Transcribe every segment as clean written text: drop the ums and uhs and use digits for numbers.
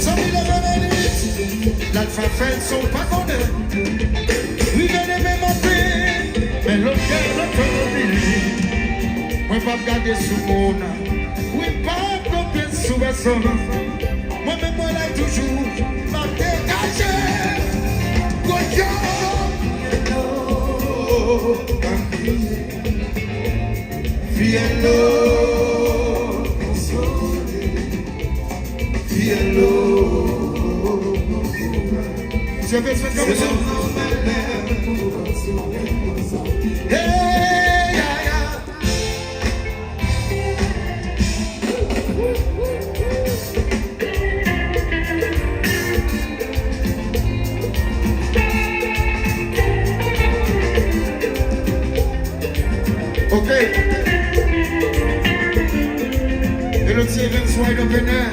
Some il est venu la fait son pas condé. Oui, je n'ai même pas pris, mais l'autre moi pas regarder sous mon oui, pas compter sous ma sonne. Moi-même, moi là toujours, m'a dégagé. Fiello, fiello. Je vais faire comme ça. Hey, yeah, yeah. Ok. Et le tir vient soit le vénère.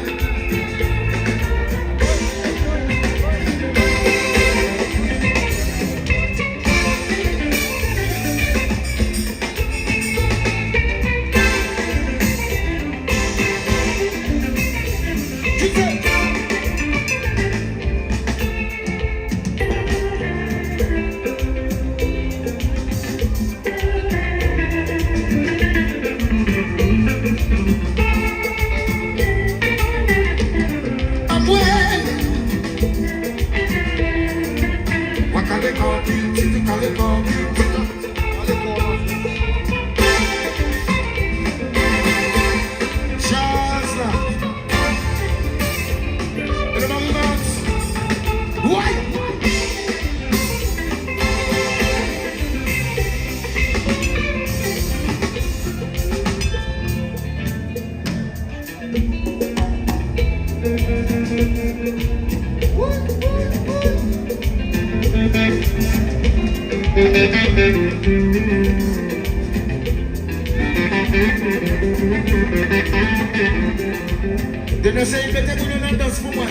De ne sais pas peut-être une danse pour moi.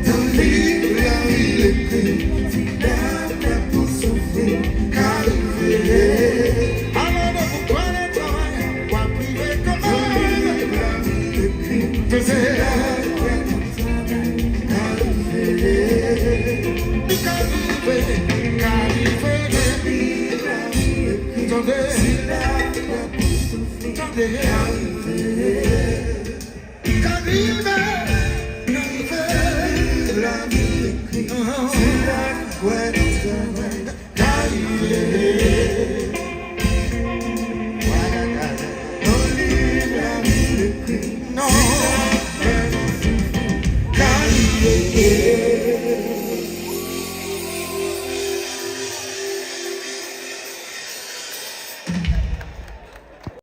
Dans livre la vie écrite, d'après pour souffrir, qu'arriver. Alors ne vous prenez pas, quoi priver comme dans livre la vie écrite, d'après pour souffrir, qu'arriver. Arrivé.